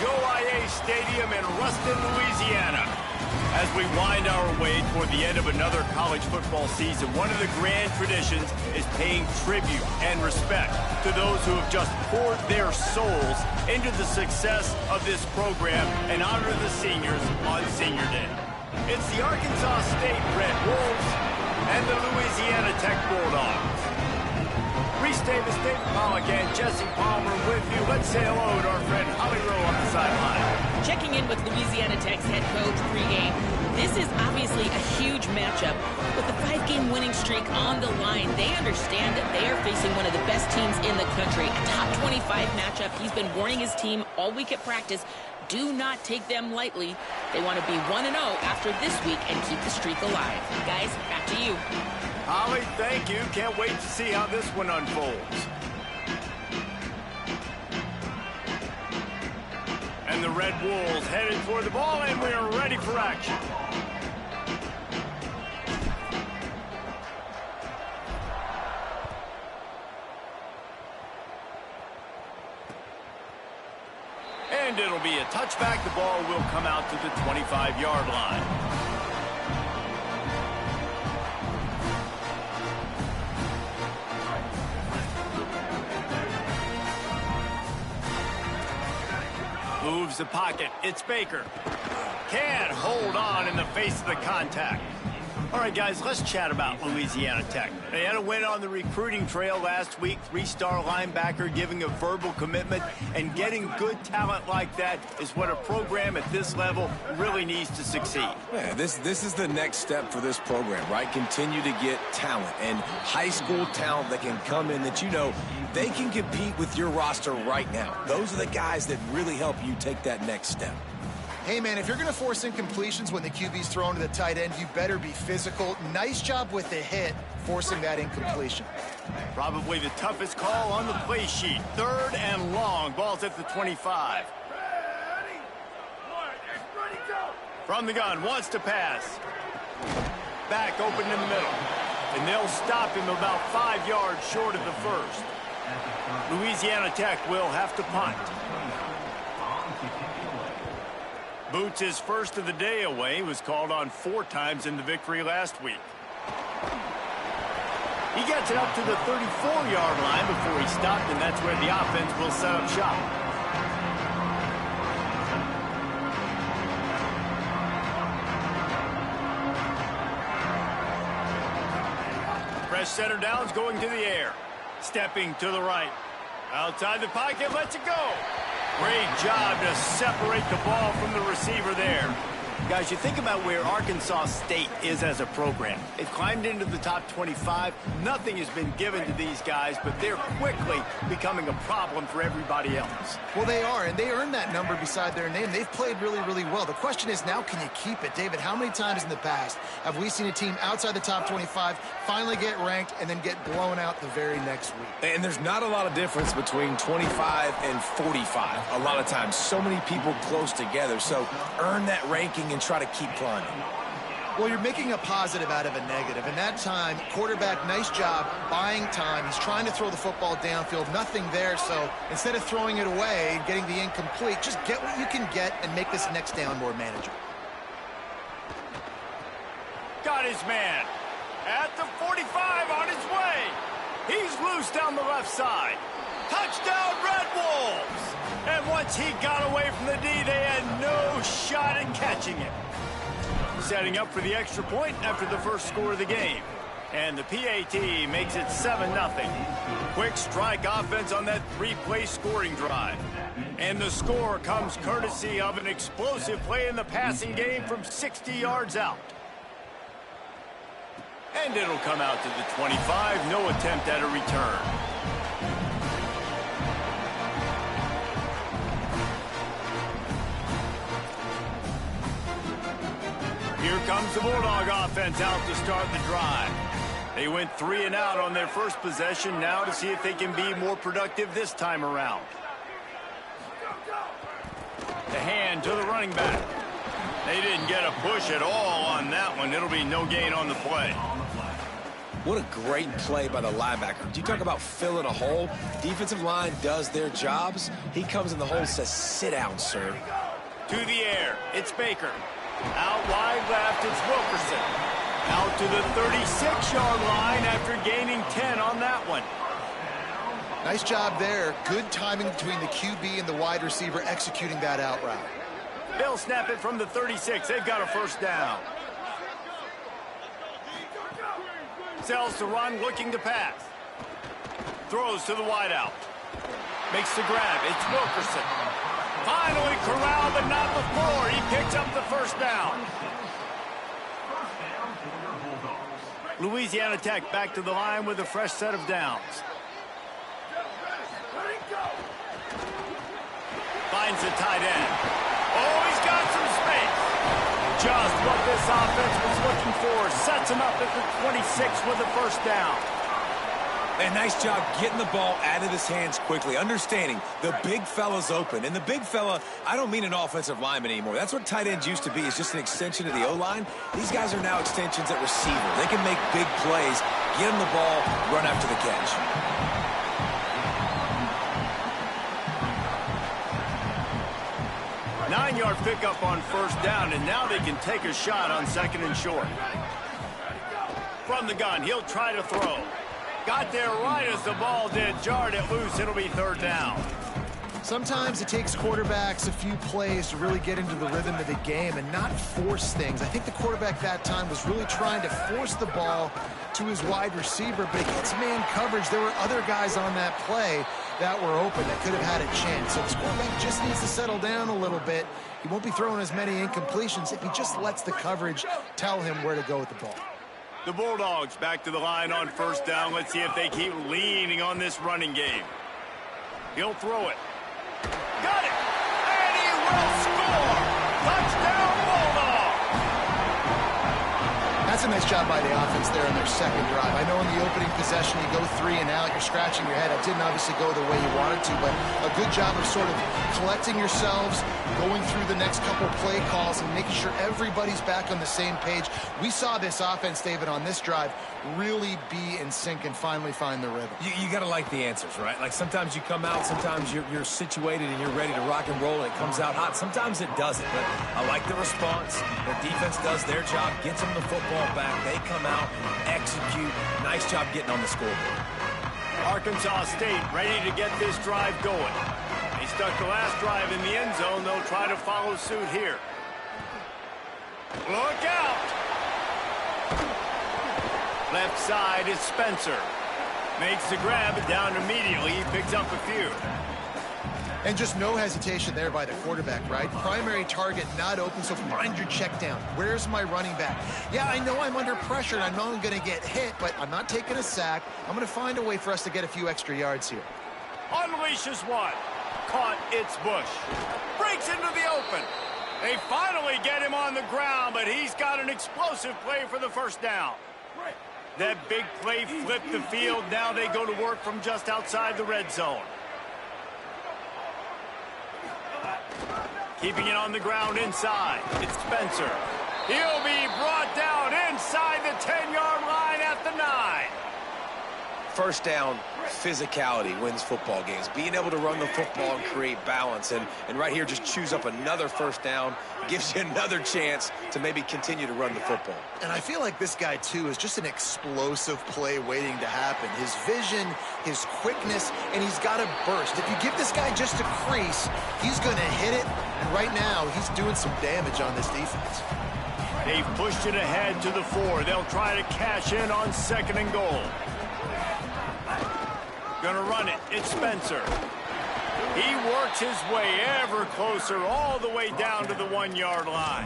Joe Stadium in Ruston, Louisiana. As we wind our way toward the end of another college football season, one of the grand traditions is paying tribute and respect to those who have just poured their souls into the success of this program and honor the seniors on Senior Day. It's the Arkansas State Red Wolves and the Louisiana Tech Bulldogs. Reese Davis, David Pollock, and Jesse Palmer with you. Let's say hello to our friend Holly Rowe on the sideline. Checking in with Louisiana Tech's head coach pregame. This is obviously a huge matchup. With the 5-game winning streak on the line, they understand that they are facing one of the best teams in the country. A top 25 matchup. He's been warning his team all week at practice. Do not take them lightly. They want to be 1-0 after this week and keep the streak alive. Guys, back to you. Holly, thank you. Can't wait to see how this one unfolds. And the Red Wolves headed for the ball, and we are ready for action. And it'll be a touchback. The ball will come out to the 25-yard line. Moves the pocket. It's Baker. Can't hold on in the face of the contact. All right, guys, let's chat about Louisiana Tech. They had a win on the recruiting trail last week. 3-star linebacker giving a verbal commitment, and getting good talent like that is what a program at this level really needs to succeed. Yeah, this is the next step for this program, right? Continue to get talent and high school talent that can come in that, you know, they can compete with your roster right now. Those are the guys that really help you take that next step. Hey, man, if you're going to force incompletions when the QB's thrown to the tight end, you better be physical. Nice job with the hit, forcing that incompletion. Probably the toughest call on the play sheet. 3rd and long. Ball's at the 25. From the gun, wants to pass. Back open in the middle. And they'll stop him about 5 yards short of the first. Louisiana Tech will have to punt. Boots his first of the day away. He was called on 4 times in the victory last week. He gets it up to the 34-yard line before he stopped, and that's where the offense will set up shop. Fresh center downs going to the air. Stepping to the right. Outside the pocket, lets it go. Great job to separate the ball from the receiver there. Guys, you think about where Arkansas State is as a program. They've climbed into the top 25. Nothing has been given to these guys, but they're quickly becoming a problem for everybody else. Well, they are, and they earned that number beside their name. They've played really, really well. The question is now, can you keep it? David, how many times in the past have we seen a team outside the top 25 finally get ranked and then get blown out the very next week? And there's not a lot of difference between 25 and 45. A lot of times, so many people close together. So earn that ranking and try to keep climbing. Well, you're making a positive out of a negative. And that time, quarterback, nice job buying time. He's trying to throw the football downfield. Nothing there. So instead of throwing it away and getting the incomplete, just get what you can get and make this next down more manageable. Got his man. At the 45 on his way. He's loose down the left side. Touchdown, Red Wolves! And once he got away from the D, they had no shot at catching it. Setting up for the extra point after the first score of the game. And the PAT makes it 7-0. Quick strike offense on that 3-play scoring drive. And the score comes courtesy of an explosive play in the passing game from 60 yards out. And it'll come out to the 25. No attempt at a return. Here comes the Bulldog offense out to start the drive. They went 3 and out on their first possession, now to see if they can be more productive this time around. The hand to the running back. They didn't get a push at all on that one. It'll be no gain on the play. What a great play by the linebacker. You talk about filling a hole. Defensive line does their jobs. He comes in the hole and says, sit down, sir. To the air, it's Baker. Out wide left, it's Wilkerson. Out to the 36-yard line after gaining 10 on that one. Nice job there. Good timing between the QB and the wide receiver executing that out route. They'll snap it from the 36. They've got a first down. Sells to run, looking to pass. Throws to the wideout. Makes the grab. It's Wilkerson. Finally corralled, but not before. He picks up the first down. Louisiana Tech back to the line with a fresh set of downs. Finds the tight end. Oh, he's got some space. Just what this offense was looking for. Sets him up at the 26 with a first down. And nice job getting the ball out of his hands quickly, understanding the big fella's open. And the big fella, I don't mean an offensive lineman anymore. That's what tight ends used to be, is just an extension of the O-line. These guys are now extensions at receiver. They can make big plays, get him the ball, run after the catch. Nine-yard pickup on first down, and now they can take a shot on second and short. From the gun, he'll try to throw. Got there right as the ball did. Jarred it loose. It'll be third down. Sometimes it takes quarterbacks a few plays to really get into the rhythm of the game and not force things. I think the quarterback that time was really trying to force the ball to his wide receiver, but against man coverage, there were other guys on that play that were open that could have had a chance. So this quarterback just needs to settle down a little bit. He won't be throwing as many incompletions if he just lets the coverage tell him where to go with the ball. The Bulldogs back to the line on first down. Let's see if they keep leaning on this running game. He'll throw it. Got it! And he will score! Touchdown, Bulldog! That's a nice job by the offense there in their second drive. I know in the opening possession you go 3 and out, you're scratching your head. It didn't obviously go the way you wanted to, but a good job of sort of collecting yourselves, going through the next couple play calls and making sure everybody's back on the same page. We saw this offense, David, on this drive really be in sync and finally find the rhythm. You got to like the answers, right? Like sometimes you come out, sometimes you're situated and you're ready to rock and roll and it comes out hot. Sometimes it doesn't, but I like the response. The defense does their job, gets them the football back. They come out, execute. Nice job getting on the scoreboard. Arkansas State ready to get this drive going. They stuck the last drive in the end zone. They'll try to follow suit here. Look out! Left side is Spencer. Makes the grab, down immediately. He picks up a few. And just no hesitation there by the quarterback, right? Primary target not open, so find your check down. Where's my running back? Yeah, I know I'm under pressure, and I know I'm going to get hit, but I'm not taking a sack. I'm going to find a way for us to get a few extra yards here. Unleashes one. Caught, it's Bush. Breaks into the open. They finally get him on the ground, but he's got an explosive play for the first down. That big play flipped the field. Now they go to work from just outside the red zone. Keeping it on the ground inside. It's Spencer. He'll be brought down inside the 10-yard line at the 9. First down, physicality wins football games. Being able to run the football and create balance. And right here, just choose up another first down. Gives you another chance to maybe continue to run the football. And I feel like this guy, too, is just an explosive play waiting to happen. His vision, his quickness, and he's got a burst. If you give this guy just a crease, he's going to hit it. And right now, he's doing some damage on this defense. They've pushed it ahead to the 4. They'll try to cash in on second and goal. Gonna run it. It's Spencer. He works his way ever closer all the way down to the 1-yard line.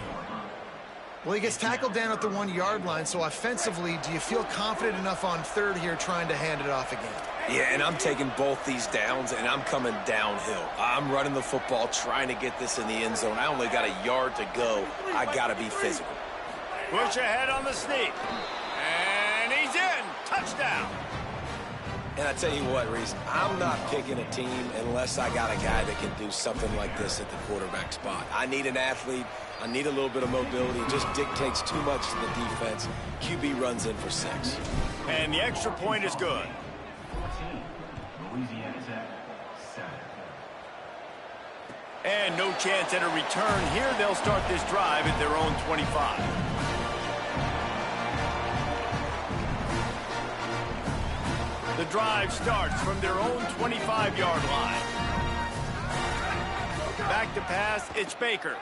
Well, he gets tackled down at the 1-yard line, so offensively, do you feel confident enough on third here trying to hand it off again? Yeah, and I'm taking both these downs, and I'm coming downhill. I'm running the football, trying to get this in the end zone. I only got a yard to go. I got to be physical. Push ahead on the sneak. And he's in. Touchdown. And I tell you what, Reese, I'm not picking a team unless I got a guy that can do something like this at the quarterback spot. I need an athlete. I need a little bit of mobility. It just dictates too much to the defense. QB runs in for 6. And the extra point is good. And no chance at a return here. They'll start this drive at their own 25. The drive starts from their own 25-yard line. Back to pass, it's Baker.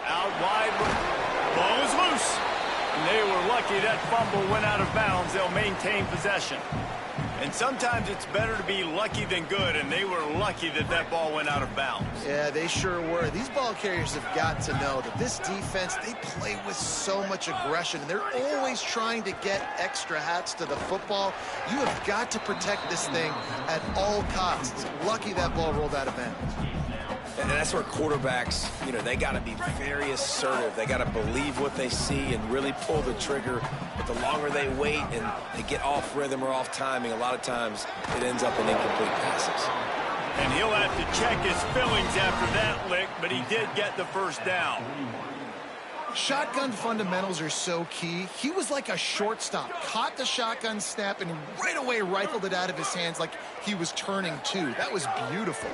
Out wide, ball is loose. And they were lucky that fumble went out of bounds. They'll maintain possession. And sometimes it's better to be lucky than good, and they were lucky that that ball went out of bounds. Yeah, they sure were. These ball carriers have got to know that this defense, they play with so much aggression, and they're always trying to get extra hats to the football. You have got to protect this thing at all costs. Lucky that ball rolled out of bounds. And that's where quarterbacks, you know, they got to be very assertive. They got to believe what they see and really pull the trigger. But the longer they wait and they get off rhythm or off timing, a lot of times it ends up in incomplete passes. And he'll have to check his fillings after that lick, but he did get the first down. Shotgun fundamentals are so key. He was like a shortstop, caught the shotgun snap and right away rifled it out of his hands like he was turning two. That was beautiful.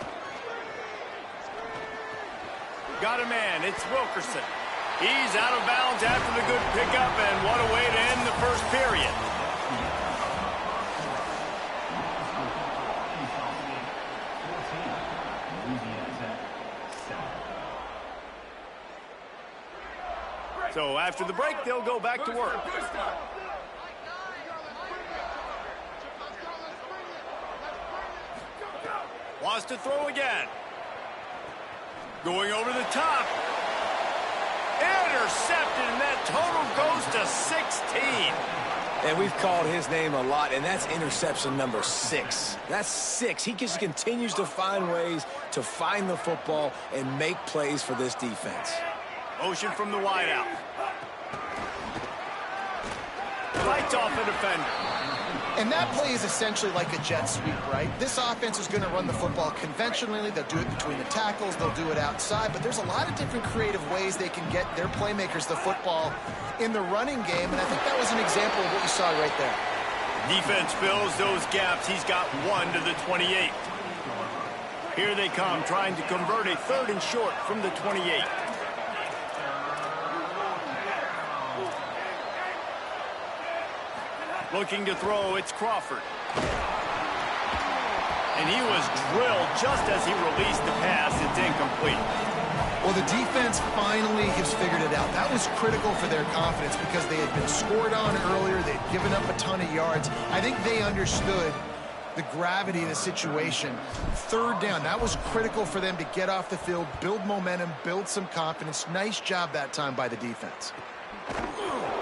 Got a man, it's Wilkerson. He's out of bounds after the good pickup, and what a way to end the first period. So after the break, they'll go back to work. Wants to throw again. Going over the top. Intercepted, and that total goes to 16. And we've called his name a lot, and that's interception number 6. That's 6. He just continues to find ways to find the football and make plays for this defense. Motion from the wideout. Fights off a defender. And that play is essentially like a jet sweep, right? This offense is going to run the football conventionally. They'll do it between the tackles. They'll do it outside. But there's a lot of different creative ways they can get their playmakers the football in the running game. And I think that was an example of what you saw right there. Defense fills those gaps. He's got 1 to the 28. Here they come, trying to convert a 3rd and short from the 28. Looking to throw, it's Crawford. And he was drilled just as he released the pass. It's incomplete. Well, the defense finally has figured it out. That was critical for their confidence because they had been scored on earlier. They'd given up a ton of yards. I think they understood the gravity of the situation. 3rd down, that was critical for them to get off the field, build momentum, build some confidence. Nice job that time by the defense.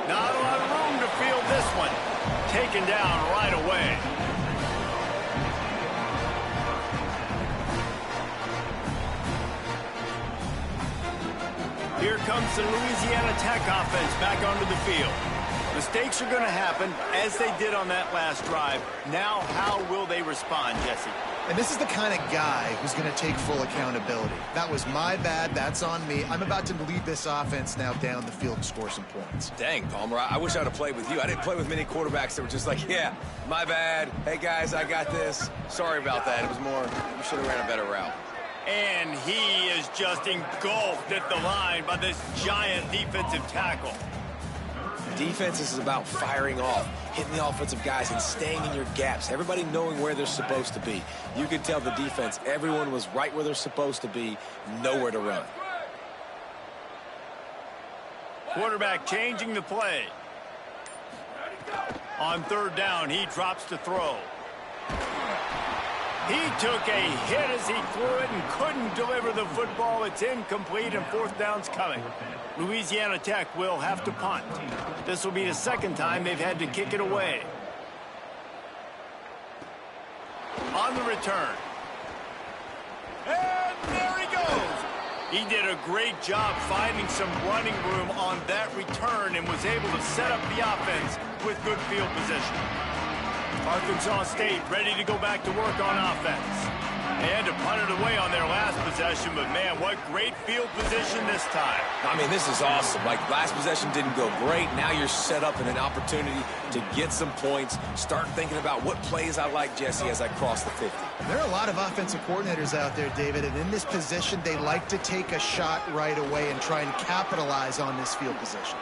Not a lot of room to field this one. Taken down right away. Here comes the Louisiana Tech offense back onto the field. Mistakes are going to happen, as they did on that last drive. Now, how will they respond, Jesse? And this is the kind of guy who's going to take full accountability. That was my bad. That's on me. I'm about to lead this offense now down the field and score some points. Dang, Palmer, I wish I'd have played with you. I didn't play with many quarterbacks that were just like, yeah, my bad. Hey, guys, I got this. Sorry about that. It was more, you should have ran a better route. And he is just engulfed at the line by this giant defensive tackle. Defense is about firing off, hitting the offensive guys, and staying in your gaps. Everybody knowing where they're supposed to be. You could tell the defense, everyone was right where they're supposed to be, nowhere to run. Quarterback changing the play. On 3rd down, he drops to throw. He took a hit as he threw it and couldn't deliver the football. It's incomplete, and 4th down's coming. Louisiana Tech will have to punt. This will be the 2nd time they've had to kick it away. On the return. And there he goes. He did a great job finding some running room on that return and was able to set up the offense with good field position. Arkansas State ready to go back to work on offense. They had to punt it away on their last possession, but man, what great field position this time. I mean, this is awesome. Like, last possession didn't go great. Now you're set up in an opportunity to get some points. Start thinking about what plays I like, Jesse, as I cross the 50. There are a lot of offensive coordinators out there, David, and in this position, they like to take a shot right away and try and capitalize on this field position.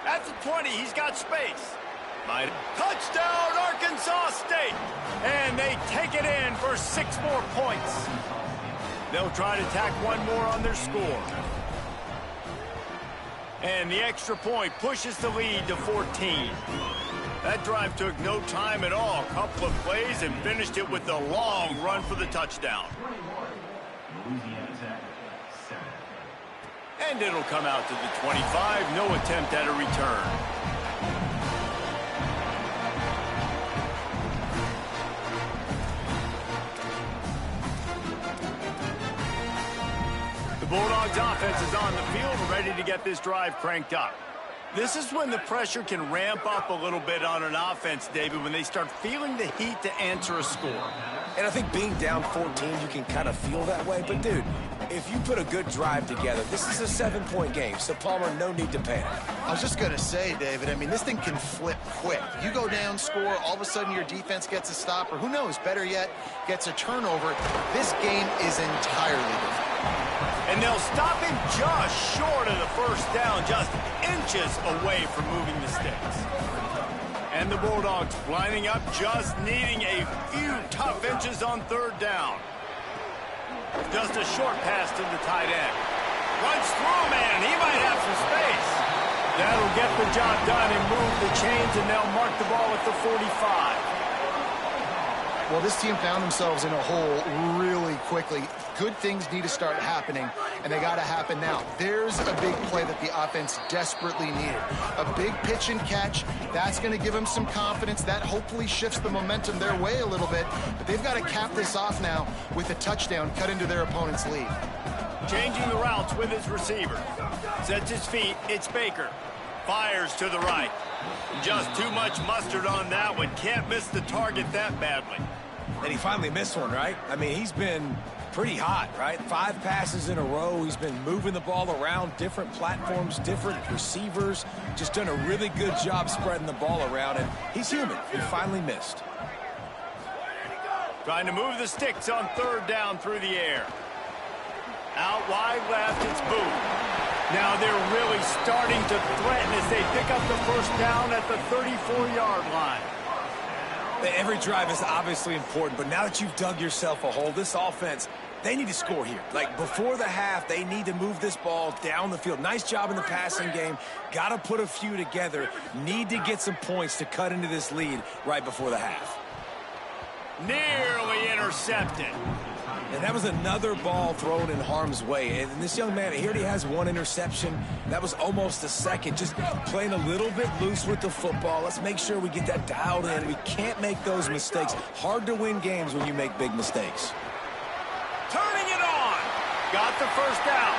That's a 20. He's got space. Touchdown, Arkansas State. And they take it in for 6 more points. They'll try to tack one more on their score. And the extra point pushes the lead to 14. That drive took no time at all. A couple of plays and finished it with a long run for the touchdown. And it'll come out to the 25. No attempt at a return. The Bulldogs offense is on the field and ready to get this drive cranked up. This is when the pressure can ramp up a little bit on an offense, David, when they start feeling the heat to answer a score. And I think being down 14, you can kind of feel that way. But, dude, if you put a good drive together, this is a 7-point game. So, Palmer, no need to panic. I was just going to say, David, I mean, this thing can flip quick. You go down, score, all of a sudden your defense gets a stop, or who knows, better yet, gets a turnover. This game is entirely different. And they'll stop him just short of the first down, just inches away from moving the sticks. And the Bulldogs lining up, just needing a few tough inches on 3rd down. Just a short pass to the tight end. Runs through, man. He might have some space. That'll get the job done and move the chains, and they'll mark the ball at the 45. Well, this team found themselves in a hole really quickly. Good things need to start happening, and they got to happen now. There's a big play that the offense desperately needed. A big pitch and catch. That's going to give them some confidence. That hopefully shifts the momentum their way a little bit. But they've got to cap this off now with a touchdown cut into their opponent's lead. Changing the routes with his receiver. Sets his feet. It's Baker. Fires to the right. Just too much mustard on that one. Can't miss the target that badly. And he finally missed one, right? I mean, he's been pretty hot, right? 5 passes in a row. He's been moving the ball around, different platforms, different receivers. Just done a really good job spreading the ball around, and he's human. He finally missed. Trying to move the sticks on 3rd down through the air. Out wide left, it's Booth. Now they're really starting to threaten as they pick up the first down at the 34-yard line. Every drive is obviously important, but now that you've dug yourself a hole, this offense, they need to score here. Like, before the half, they need to move this ball down the field. Nice job in the passing game. Got to put a few together. Need to get some points to cut into this lead right before the half. Nearly intercepted. And that was another ball thrown in harm's way. And this young man, he already has 1 interception. That was almost a second. Just playing a little bit loose with the football. Let's make sure we get that dialed in. We can't make those mistakes. Hard to win games when you make big mistakes. Turning it on. Got the first down.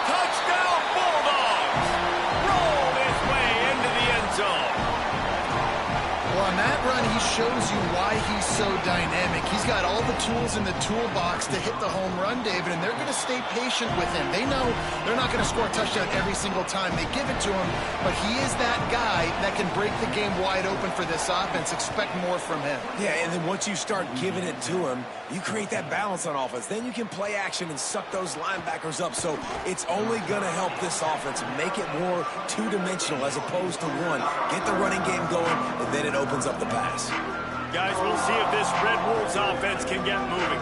Touchdown, Bulldogs. Rolled his way into the end zone. Well, on that run, he shows you why he's so dynamic. He's got all the tools in the toolbox to hit the home run, David, and they're going to stay patient with him. They know they're not going to score a touchdown every single time they give it to him, but he is that guy that can break the game wide open for this offense. Expect more from him. Yeah, and then once you start giving it to him, you create that balance on offense. Then you can play action and suck those linebackers up. So it's only going to help this offense make it more two-dimensional as opposed to one. Get the running game going, and then it opens up the pass. Guys, we'll see if this Red Wolves offense can get moving.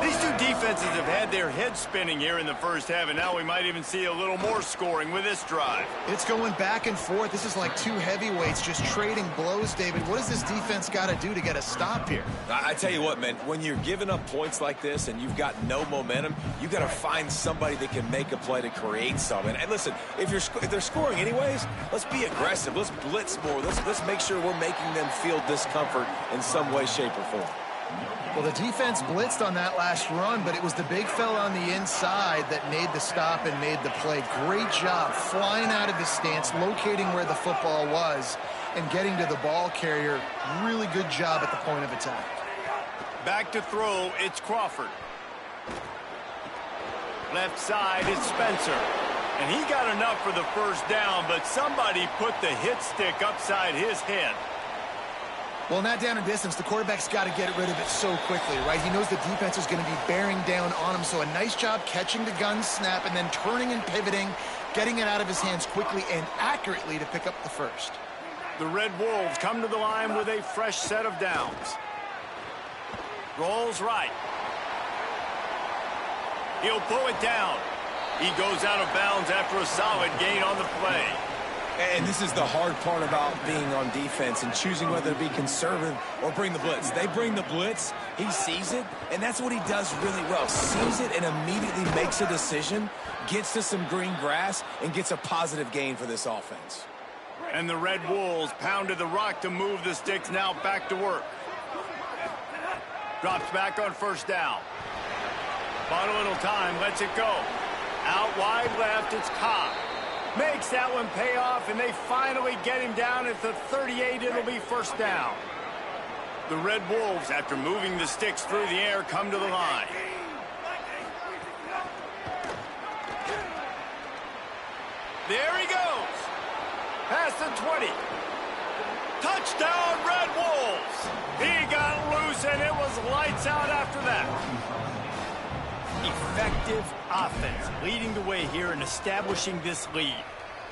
These two defenses have had their heads spinning here in the first half, and now we might even see a little more scoring with this drive. It's going back and forth. This is like 2 heavyweights just trading blows, David. What does this defense got to do to get a stop here? I tell you what, man, when you're giving up points like this and you've got no momentum, you got to find somebody that can make a play to create something. And listen, if they're scoring anyways, let's be aggressive. Let's blitz more. Let's make sure we're making them feel discomfort in some way, shape, or form. Well, the defense blitzed on that last run, but it was the big fella on the inside that made the stop and made the play. Great job flying out of his stance, locating where the football was, and getting to the ball carrier. Really good job at the point of attack. Back to throw, it's Crawford. Left side is Spencer. And he got enough for the first down, but somebody put the hit stick upside his head. Well, in that down and distance, the quarterback's got to get rid of it so quickly, right? He knows the defense is going to be bearing down on him, so a nice job catching the gun snap and then turning and pivoting, getting it out of his hands quickly and accurately to pick up the first. The Red Wolves come to the line with a fresh set of downs. Rolls right. He'll pull it down. He goes out of bounds after a solid gain on the play. And this is the hard part about being on defense and choosing whether to be conservative or bring the blitz. They bring the blitz, he sees it, and that's what he does really well. Sees it and immediately makes a decision, gets to some green grass, and gets a positive gain for this offense. And the Red Wolves pounded the rock to move the sticks, now back to work. Drops back on first down. Bought a little time, lets it go. Out wide left, it's Cobb. Makes that one pay off, and they finally get him down at the 38. It'll be first down. The Red Wolves, after moving the sticks through the air, come to the line. There he goes. Past the 20. Touchdown, Red Wolves. He got loose, and it was lights out after that. Effective offense leading the way here and establishing this lead.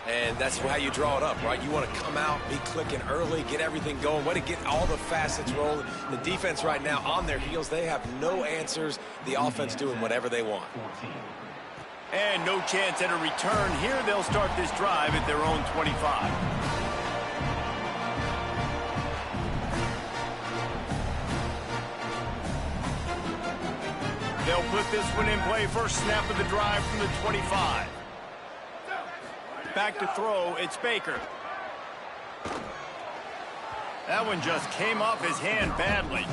And that's how you draw it up, right? You want to come out, be clicking early, get everything going, want to get all the facets rolling. The defense right now on their heels, they have no answers. The offense doing whatever they want. And no chance at a return here. They'll start this drive at their own 25. They'll put this one in play. First snap of the drive from the 25. Back to throw, it's Baker. That one just came off his hand badly.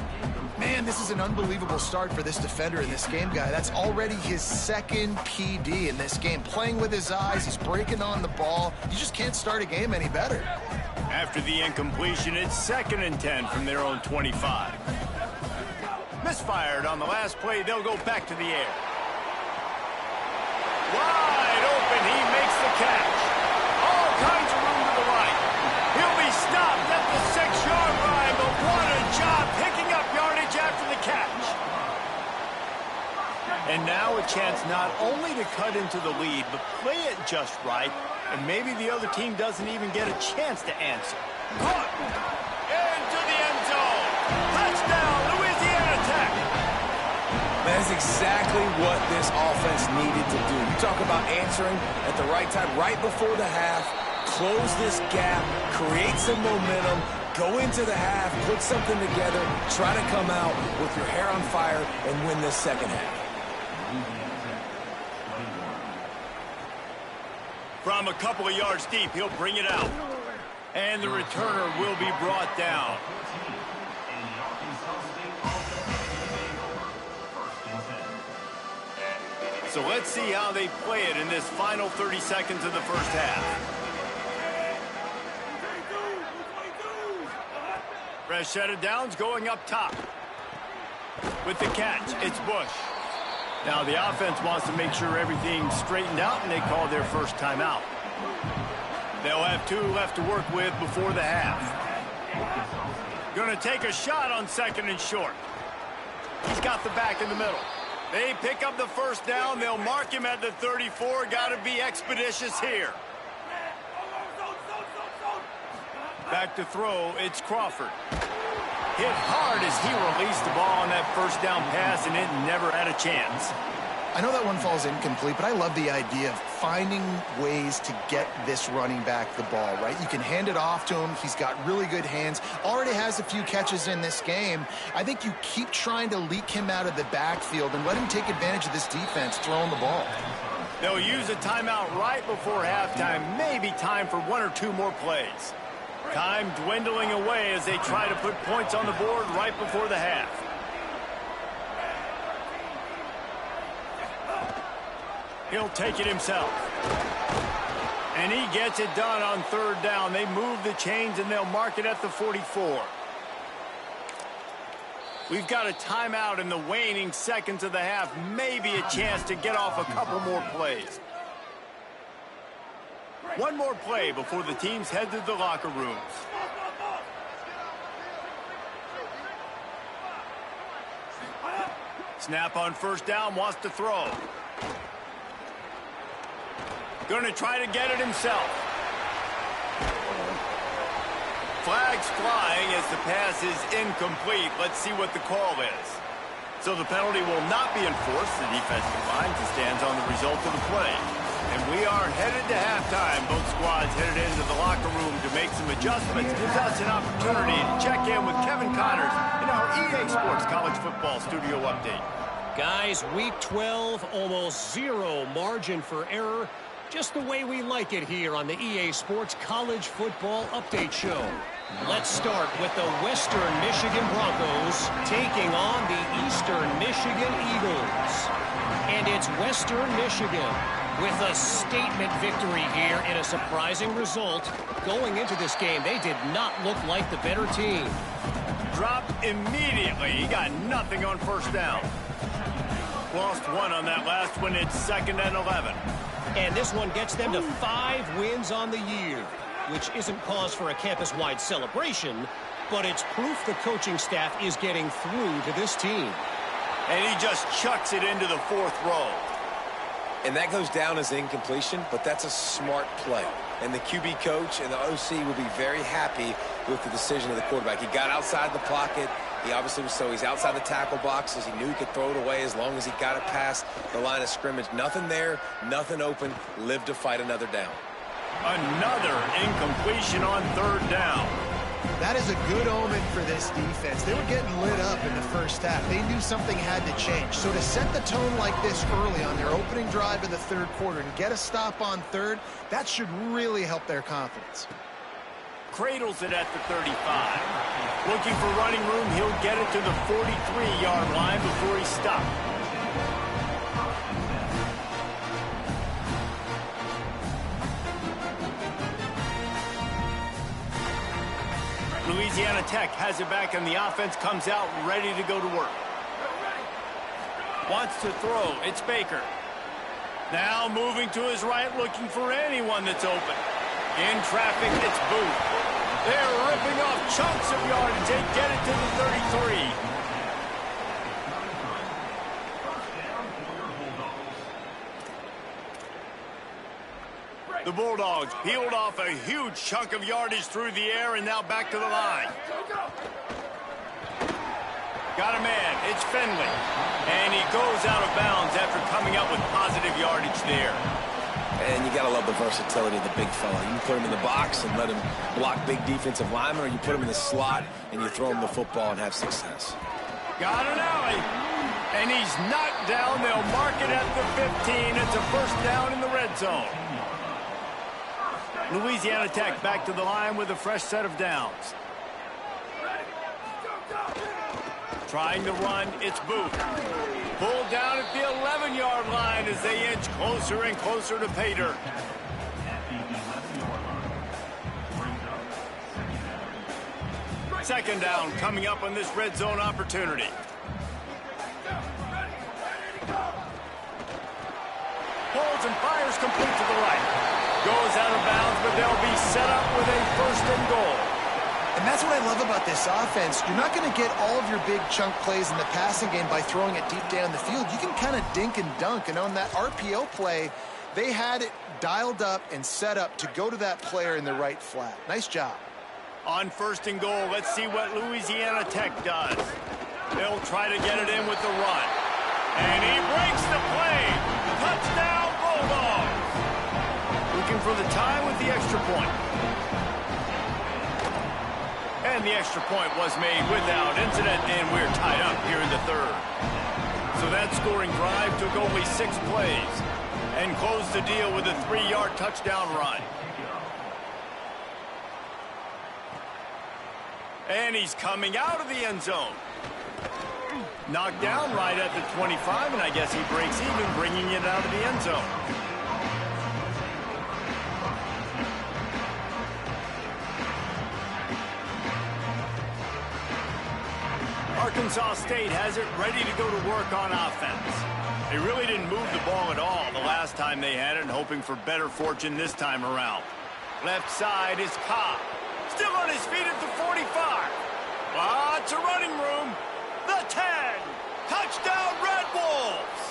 Man, this is an unbelievable start for this defender in this game, guy. That's already his second PD in this game. Playing with his eyes, he's breaking on the ball. You just can't start a game any better. After the incompletion, it's 2nd and 10 from their own 25. Misfired on the last play. They'll go back to the air. Wide open. He makes the catch. All kinds of room to the right. He'll be stopped at the 6-yard line, but what a job picking up yardage after the catch. And now a chance not only to cut into the lead, but play it just right, and maybe the other team doesn't even get a chance to answer. Caught. Into the end zone. Touchdown, Louisiana Tech. That's exactly what this offense needed to do. You talk about answering at the right time, right before the half, close this gap, create some momentum, go into the half, put something together, try to come out with your hair on fire and win this second half. From a couple of yards deep, he'll bring it out. And the returner will be brought down. So let's see how they play it in this final 30 seconds of the first half. Fresh set of downs going up top. With the catch, it's Bush. Now the offense wants to make sure everything's straightened out, and they call their first timeout. They'll have 2 left to work with before the half. Going to take a shot on 2nd and short. He's got the back in the middle. They pick up the first down. They'll mark him at the 34. Got to be expeditious here. Back to throw, it's Crawford. Hit hard as he released the ball on that first down pass, and it never had a chance. I know that one falls incomplete, but I love the idea of finding ways to get this running back the ball, right? You can hand it off to him. He's got really good hands. Already has a few catches in this game. I think you keep trying to leak him out of the backfield and let him take advantage of this defense throwing the ball. They'll use a timeout right before halftime. Maybe time for 1 or 2 more plays. Time dwindling away as they try to put points on the board right before the half. He'll take it himself. And he gets it done on third down. They move the chains, and they'll mark it at the 44. We've got a timeout in the waning seconds of the half. Maybe a chance to get off a couple more plays. One more play before the teams head to the locker rooms. Snap on first down, wants to throw. Going to try to get it himself. Flags flying as the pass is incomplete. Let's see what the call is. So the penalty will not be enforced. The defense declines and stands on the result of the play. And we are headed to halftime. Both squads headed into the locker room to make some adjustments. Gives us an opportunity to check in with Kevin Connors in our EA Sports College Football Studio Update. Guys, week 12, almost zero margin for error. Just the way we like it here on the EA Sports College Football Update Show. Let's start with the Western Michigan Broncos taking on the Eastern Michigan Eagles. And it's Western Michigan with a statement victory here in a surprising result. Going into this game, they did not look like the better team. Dropped immediately. He got nothing on first down. Lost one on that last one. It's 2nd and 11. And this one gets them to 5 wins on the year, which isn't cause for a campus-wide celebration, but it's proof the coaching staff is getting through to this team. And he just chucks it into the 4th row. And that goes down as incompletion, but that's a smart play. And the QB coach and the OC will be very happy with the decision of the quarterback. He got outside the pocket. He obviously was he's outside the tackle boxes. He knew he could throw it away as long as he got it past the line of scrimmage. Nothing there, nothing open. Live to fight another down. Another incompletion on 3rd down. That is a good omen for this defense. They were getting lit up in the first half. They knew something had to change. So to set the tone like this early on their opening drive of the 3rd quarter and get a stop on 3rd, that should really help their confidence. Cradles it at the 35. Looking for running room, he'll get it to the 43-yard line before he stopped. Louisiana Tech has it back, and the offense comes out ready to go to work. Wants to throw. It's Baker. Now moving to his right, looking for anyone that's open. In traffic, it's Booth. They're ripping off chunks of yardage. They get it to the 33. The Bulldogs peeled off a huge chunk of yardage through the air and now back to the line. Got a man. It's Finley. And he goes out of bounds after coming up with positive yardage there. And you got to love the versatility of the big fella. You can put him in the box and let him block big defensive linemen, or you put him in the slot and you throw him the football and have success. Got an alley. And he's knocked down. They'll mark it at the 15. It's a first down in the red zone. Louisiana Tech back to the line with a fresh set of downs. Trying to run, it's Booth. Pulled down at the 11-yard line as they inch closer and closer to pay dirt. Second down coming up on this red zone opportunity. Pulls and fires complete to the right. Goes out of bounds, but they'll be set up with a 1st and goal. And that's what I love about this offense. You're not going to get all of your big chunk plays in the passing game by throwing it deep down the field. You can kind of dink and dunk. And on that RPO play, they had it dialed up and set up to go to that player in the right flat. Nice job. On 1st and goal, let's see what Louisiana Tech does. They'll try to get it in with the run. And he breaks the play. Touchdown, Bulldogs. Looking for the tie with the extra point. And the extra point was made without incident, and we're tied up here in the 3rd. So that scoring drive took only 6 plays and closed the deal with a 3-yard touchdown run. And he's coming out of the end zone. Knocked down right at the 25, and I guess he breaks even, bringing it out of the end zone. Arkansas State has it ready to go to work on offense. They really didn't move the ball at all the last time they had it, and hoping for better fortune this time around. Left side is Cobb. Still on his feet at the 45. Lots of running room. The 10. Touchdown, Red Wolves.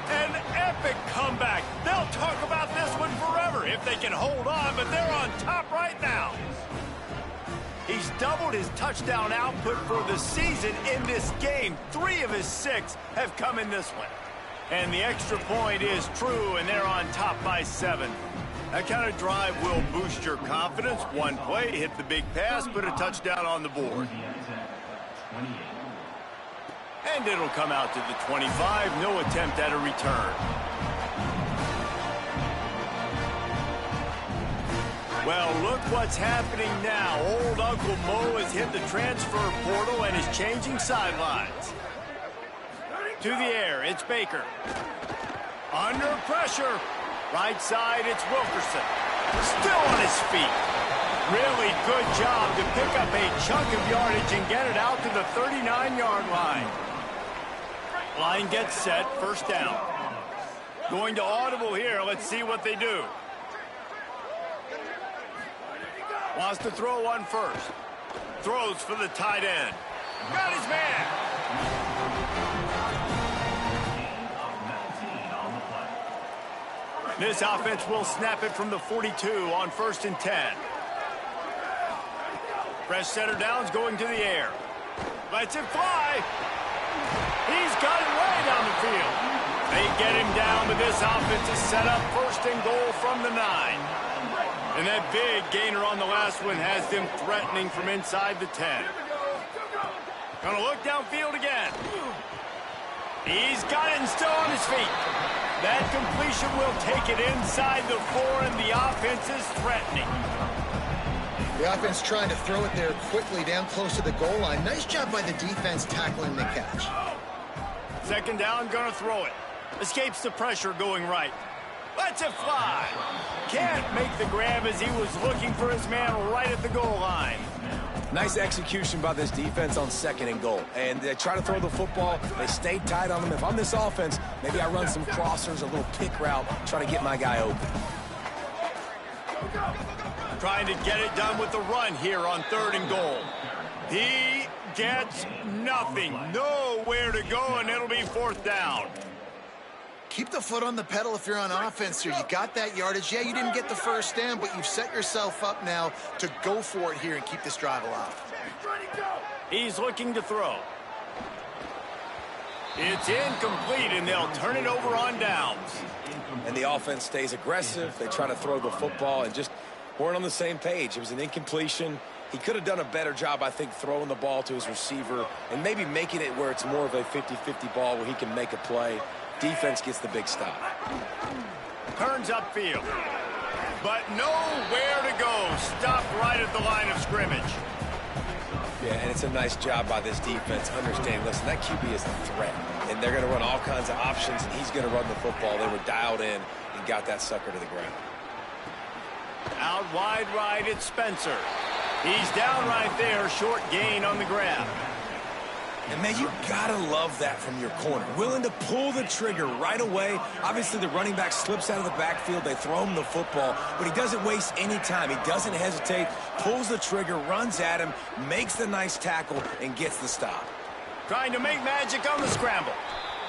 An epic comeback. They'll talk about this one forever if they can hold on, but they're on top right now. He's doubled his touchdown output for the season in this game. 3 of his 6 have come in this one. And the extra point is true, and they're on top by 7. That kind of drive will boost your confidence. One play, hit the big pass, put a touchdown on the board. And it'll come out to the 25. No attempt at a return. Well, look what's happening now. Old Uncle Mo has hit the transfer portal and is changing sidelines. To the air, it's Baker. Under pressure. Right side, it's Wilkerson. Still on his feet. Really good job to pick up a chunk of yardage and get it out to the 39-yard line. Line gets set, first down. Going to audible here. Let's see what they do. Wants to throw one first. Throws for the tight end. Got his man. This offense will snap it from the 42 on 1st and 10. Fresh setter downs going to the air. Lets it fly. He's got it way down the field. They get him down, but this offense is set up 1st and goal from the 9. And that big gainer on the last one has them threatening from inside the 10. Gonna look downfield again. He's got it and still on his feet. That completion will take it inside the 4, and the offense is threatening. The offense trying to throw it there quickly down close to the goal line. Nice job by the defense tackling the catch. 2nd down, gonna throw it. Escapes the pressure going right. Lets it fly. Can't make the grab as he was looking for his man right at the goal line. Nice execution by this defense on 2nd and goal. And they try to throw the football. They stay tight on them. If I'm this offense, maybe I run some crossers, a little pick route, try to get my guy open. Trying to get it done with the run here on 3rd and goal. He gets nothing. Nowhere to go, and it'll be 4th down. Keep the foot on the pedal if you're on offense here. You got that yardage. Yeah, you didn't get the first down, but you've set yourself up now to go for it here and keep this drive alive. He's looking to throw. It's incomplete, and they'll turn it over on downs. And the offense stays aggressive. They try to throw the football and just weren't on the same page. It was an incompletion. He could have done a better job, I think, throwing the ball to his receiver and maybe making it where it's more of a 50-50 ball where he can make a play. Defense gets the big stop. Turns upfield. But nowhere to go. Stopped right at the line of scrimmage. Yeah, and it's a nice job by this defense. Understanding, listen, that QB is a threat. And they're going to run all kinds of options, and he's going to run the football. They were dialed in and got that sucker to the ground. Out wide right, it's Spencer. He's down right there. Short gain on the grab. And, man, you got to love that from your corner. Willing to pull the trigger right away. Obviously, the running back slips out of the backfield. They throw him the football, but he doesn't waste any time. He doesn't hesitate, pulls the trigger, runs at him, makes the nice tackle, and gets the stop. Trying to make magic on the scramble.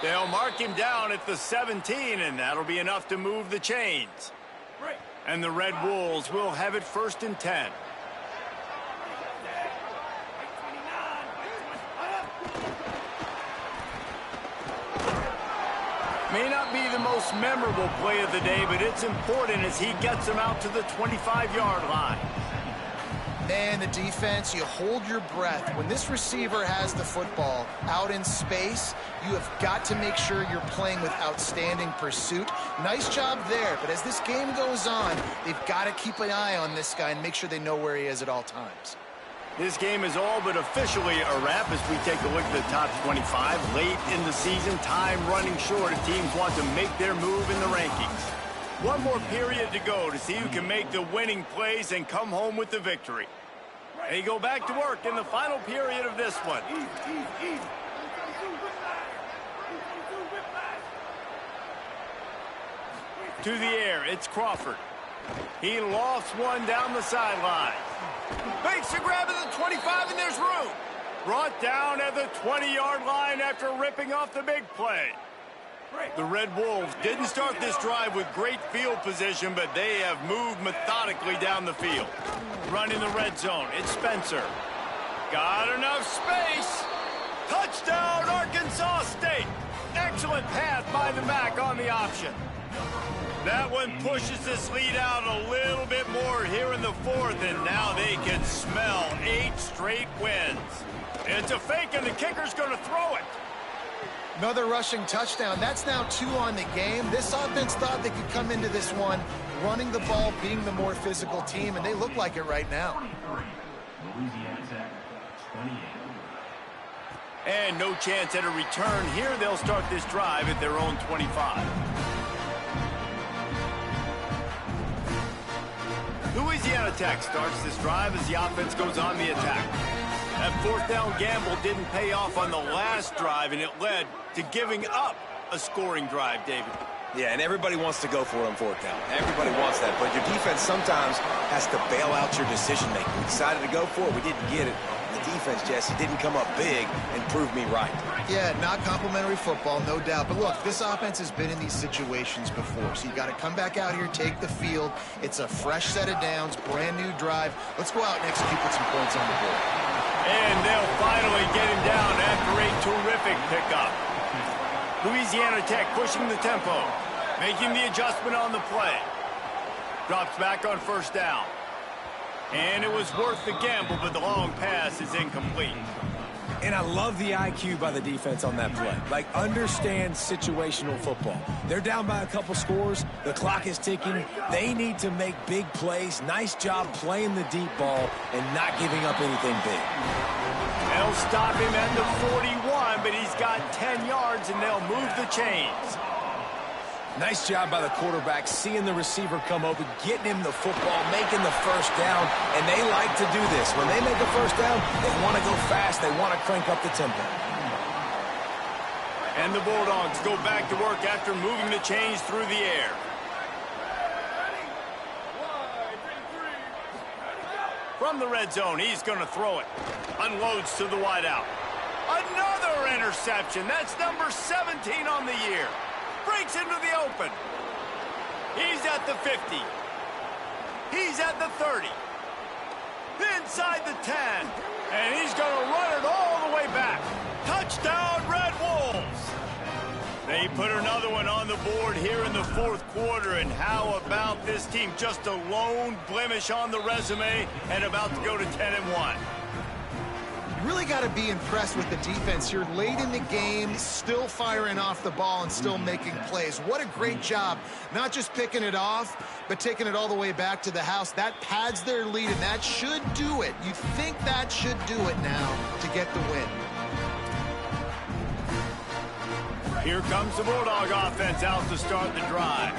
They'll mark him down at the 17, and that'll be enough to move the chains. And the Red Wolves will have it 1st and 10. May not be the most memorable play of the day, but it's important as he gets them out to the 25-yard line. Man, the defense, you hold your breath. When this receiver has the football out in space, you have got to make sure you're playing with outstanding pursuit. Nice job there, but as this game goes on, they've got to keep an eye on this guy and make sure they know where he is at all times. This game is all but officially a wrap as we take a look at the top 25. Late in the season, time running short if teams want to make their move in the rankings. One more period to go to see who can make the winning plays and come home with the victory. They go back to work in the final period of this one. To the air, it's Crawford. He lofts one down the sideline. Makes a grab at the 25, and there's room. Brought down at the 20-yard line after ripping off the big play. The Red Wolves didn't start this drive with great field position, but they have moved methodically down the field. Running the red zone, it's Spencer. Got enough space. Touchdown, Arkansas State. Excellent pass by the back on the option. That one pushes this lead out a little bit more here in the fourth, and now they can smell 8 straight wins. It's a fake, and the kicker's going to throw it. Another rushing touchdown. That's now 2 on the game. This offense thought they could come into this one running the ball, being the more physical team, and they look like it right now. And no chance at a return here. They'll start this drive at their own 25. Louisiana Tech starts this drive as the offense goes on the attack. That fourth down gamble didn't pay off on the last drive, and it led to giving up a scoring drive, David. Yeah, and everybody wants to go for it on fourth down. Everybody wants that, but your defense sometimes has to bail out your decision-making. We decided to go for it. We didn't get it. The defense, Jesse, didn't come up big and prove me right. Yeah, not complimentary football, no doubt. But look, this offense has been in these situations before, so you got to come back out here, take the field. It's a fresh set of downs, brand new drive. Let's go out and execute with some points on the board. And they'll finally get him down after a terrific pickup. Louisiana Tech pushing the tempo, making the adjustment on the play. Drops back on first down. And it was worth the gamble, but the long pass is incomplete. And I love the IQ by the defense on that play. Like, understand situational football. They're down by a couple scores. The clock is ticking. They need to make big plays. Nice job playing the deep ball and not giving up anything big. They'll stop him at the 41, but he's got 10 yards, and they'll move the chains. Nice job by the quarterback, seeing the receiver come open, getting him the football, making the first down, and they like to do this. When they make a first down, they want to go fast. They want to crank up the tempo. And the Bulldogs go back to work after moving the chains through the air. From the red zone, he's going to throw it. Unloads to the wideout. Another interception. That's number 17 on the year. Breaks into the open. He's at the 50. He's at the 30. Inside the 10. And he's going to run it all the way back. Touchdown, Red Wolves. They put another one on the board here in the fourth quarter. And how about this team? Just a lone blemish on the resume and about to go to 10-1. You really got to be impressed with the defense here late in the game, still firing off the ball and still making plays. What a great job, not just picking it off, but taking it all the way back to the house. That pads their lead, and that should do it. You think that should do it now to get the win. Here comes the Bulldog offense out to start the drive.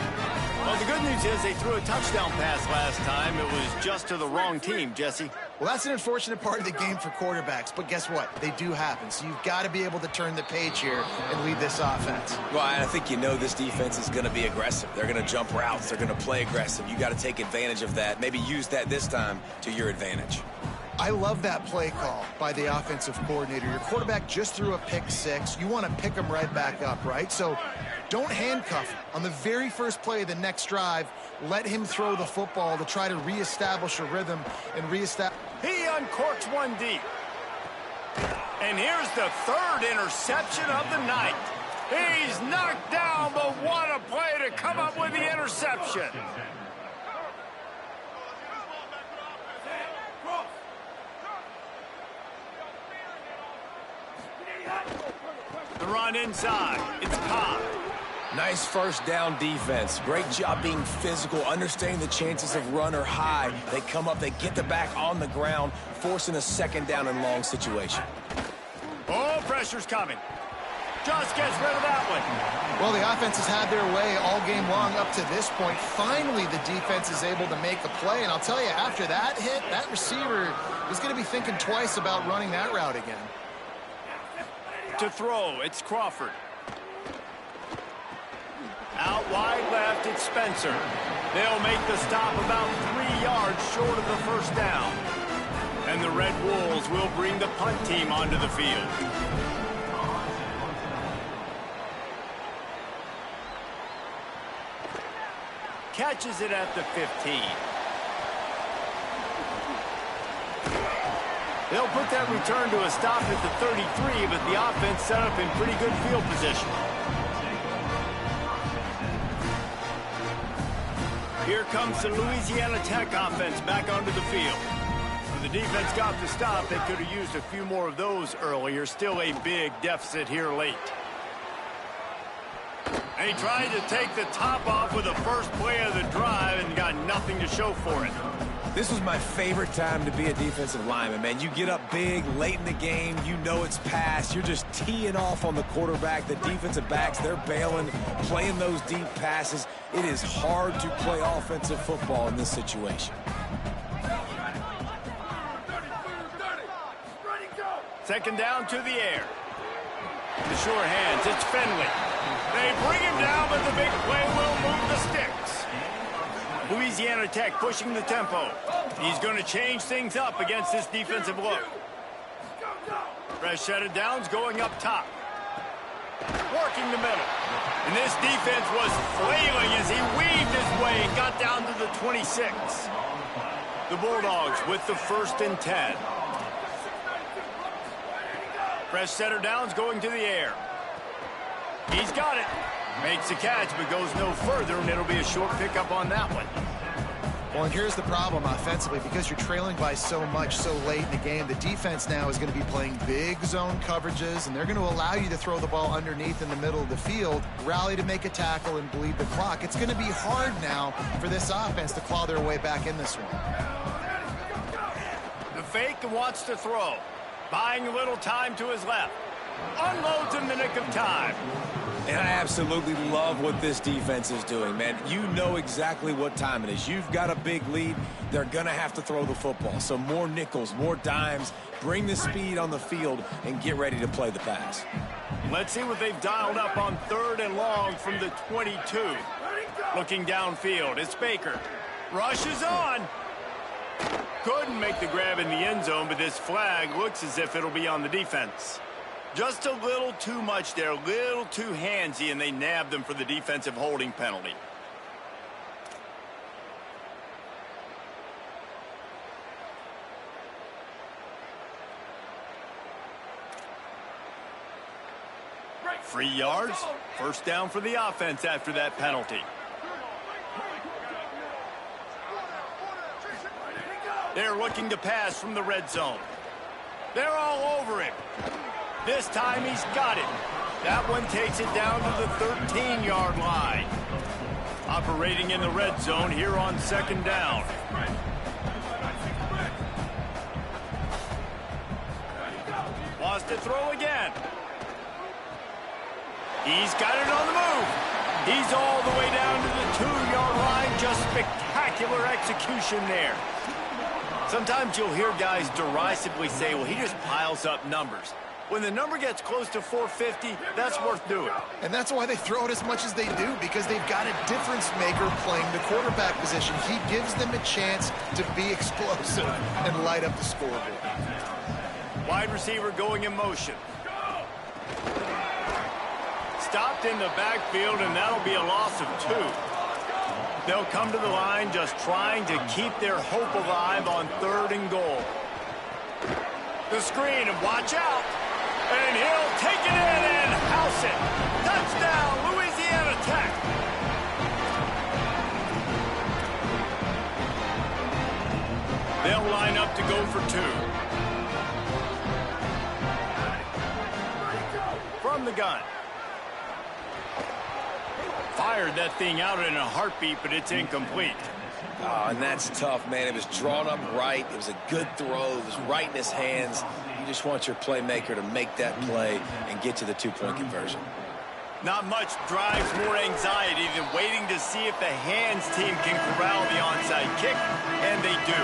Well, the good news is they threw a touchdown pass last time. It was just to the wrong team, Jesse. Well, that's an unfortunate part of the game for quarterbacks, but guess what? They do happen, so you've got to be able to turn the page here and lead this offense. Well, I think you know this defense is going to be aggressive. They're going to jump routes. They're going to play aggressive. You got to take advantage of that. Maybe use that this time to your advantage. I love that play call by the offensive coordinator. Your quarterback just threw a pick six. You want to pick him right back up, right? So don't handcuff him. On the very first play of the next drive, let him throw the football to try to reestablish a rhythm and reestablish. He uncorks one deep. And here's the third interception of the night. He's knocked down, but what a play to come up with the interception. The run inside. It's Cobb. Nice first down defense. Great job being physical, understanding the chances of run or high. They come up, they get the back on the ground, forcing a second down and long situation. Oh, pressure's coming. Just gets rid of that one. Well, the offense has had their way all game long up to this point. Finally, the defense is able to make a play. And I'll tell you, after that hit, that receiver is going to be thinking twice about running that route again. To throw, it's Crawford. Out wide left, it's Spencer. They'll make the stop about 3 yards short of the first down. And the Red Wolves will bring the punt team onto the field. Catches it at the 15. They'll put that return to a stop at the 33, but the offense set up in pretty good field position. Here comes the Louisiana Tech offense back onto the field. When the defense got the stop, they could have used a few more of those earlier. Still a big deficit here late. They tried to take the top off with the first play of the drive and got nothing to show for it. This was my favorite time to be a defensive lineman, man. You get up big, late in the game, you know it's past. You're just teeing off on the quarterback. The defensive backs, they're bailing, playing those deep passes. It is hard to play offensive football in this situation. Second down to the air. The sure hands, it's Finley. They bring him down, but the big play will move the sticks. Louisiana Tech pushing the tempo. He's going to change things up against this defensive look. Fresh set of downs going up top. Working the middle. And this defense was flailing as he weaved his way and got down to the 26. The Bulldogs with the 1st and 10. Fresh set of downs going to the air. He's got it. Makes the catch, but goes no further, and it'll be a short pickup on that one. Well, and here's the problem offensively. Because you're trailing by so much so late in the game, the defense now is going to be playing big zone coverages, and they're going to allow you to throw the ball underneath in the middle of the field, rally to make a tackle, and bleed the clock. It's going to be hard now for this offense to claw their way back in this one. The fake and wants to throw. Buying a little time to his left. Unloads in the nick of time. And I absolutely love what this defense is doing, man. You know exactly what time it is. You've got a big lead. They're going to have to throw the football. So more nickels, more dimes. Bring the speed on the field and get ready to play the pass. Let's see what they've dialed up on 3rd and long from the 22. Looking downfield, it's Baker. Rushes on. Couldn't make the grab in the end zone, but this flag looks as if it'll be on the defense. Just a little too much there, a little too handsy, and they nabbed them for the defensive holding penalty. Free yards, first down for the offense after that penalty. They're looking to pass from the red zone. They're all over it. This time he's got it. That one takes it down to the 13-yard line. Operating in the red zone here on 2nd down. Wants to throw again. He's got it on the move. He's all the way down to the 2-yard line. Just spectacular execution there. Sometimes you'll hear guys derisively say, well, he just piles up numbers. When the number gets close to 450, that's worth doing. And that's why they throw it as much as they do, because they've got a difference maker playing the quarterback position. He gives them a chance to be explosive and light up the scoreboard. Wide receiver going in motion. Stopped in the backfield, and that'll be a loss of 2. They'll come to the line just trying to keep their hope alive on 3rd and goal. The screen, and watch out. And he'll take it in and house it. Touchdown, Louisiana Tech. They'll line up to go for 2. From the gun. fired that thing out in a heartbeat, but it's incomplete. Oh, and that's tough, man. It was drawn up right. It was a good throw. It was right in his hands. You just want your playmaker to make that play and get to the two-point conversion. Not much drives more anxiety than waiting to see if the hands team can corral the onside kick, and they do.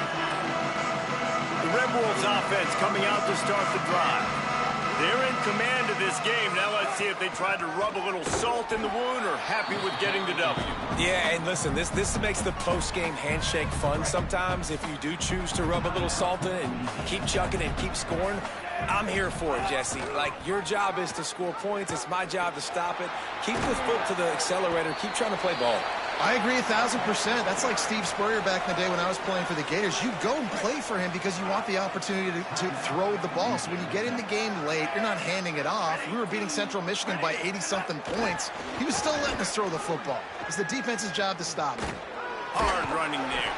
The Red Wolves offense coming out to start the drive. They're in command of this game. Now let's see if they try to rub a little salt in the wound or happy with getting the W. Yeah, and listen, this makes the post-game handshake fun sometimes. If you do choose to rub a little salt in it and keep chucking and keep scoring, I'm here for it, Jesse. Like, your job is to score points. It's my job to stop it. Keep the foot to the accelerator. Keep trying to play ball. I agree 1,000%. That's like Steve Spurrier back in the day when I was playing for the Gators. You go and play for him because you want the opportunity to throw the ball. So when you get in the game late, you're not handing it off. We were beating Central Michigan by 80-something points. He was still letting us throw the football. It's the defense's job to stop it. Hard running there.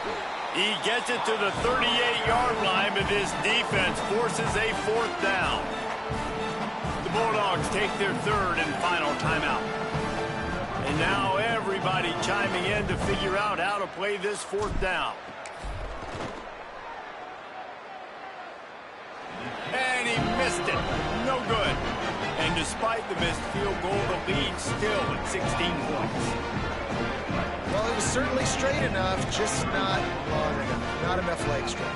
He gets it to the 38-yard line, but this defense forces a fourth down. The Bulldogs take their third and final timeout. And now everybody chiming in to figure out how to play this fourth down. And he missed it. No good. And despite the missed field goal, the lead still at 16 points. Well, it was certainly straight enough, just not long enough. Not enough leg strength.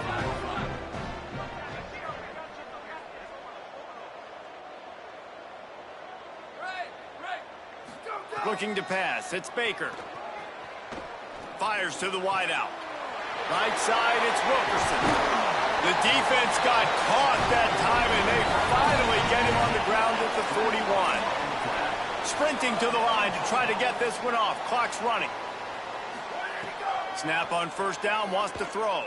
Looking to pass. It's Baker. Fires to the wideout. Right side, it's Wilkerson. The defense got caught that time, and they finally get him on the ground at the 41. Sprinting to the line to try to get this one off. Clock's running. Snap on first down, wants to throw.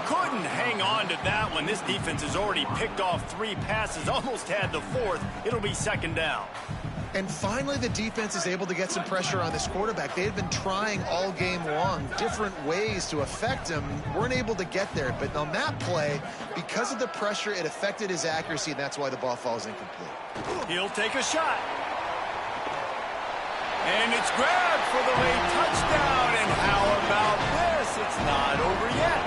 Couldn't hang on to that one. This defense has already picked off 3 passes, almost had the 4th. It'll be second down. And finally, the defense is able to get some pressure on this quarterback. They had been trying all game long different ways to affect him. Weren't able to get there. But on that play, because of the pressure, it affected his accuracy, and that's why the ball falls incomplete. He'll take a shot. And it's grabbed for the late touchdown. And how about this? It's not over yet.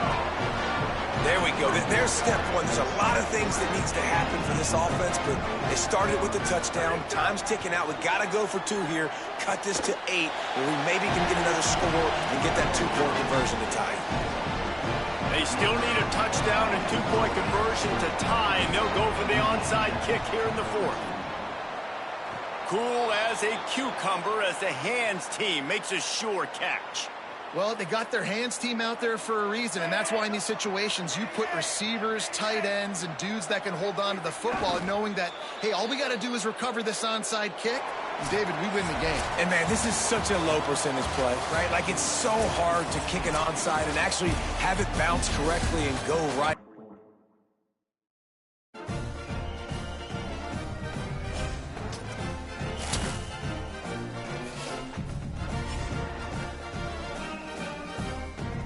There we go. There's step one. There's a lot of things that needs to happen for this offense, but they started with the touchdown. Time's ticking out. We got to go for 2 here. Cut this to 8, where we maybe can get another score and get that 2-point conversion to tie. They still need a touchdown and 2-point conversion to tie, and they'll go for the onside kick here in the 4th. Cool as a cucumber as the hands team makes a sure catch. Well, they got their hands team out there for a reason, and that's why in these situations you put receivers, tight ends, and dudes that can hold on to the football, knowing that, hey, all we got to do is recover this onside kick. David, we win the game. And, man, this is such a low percentage play, right? Like, it's so hard to kick an onside and actually have it bounce correctly and go right.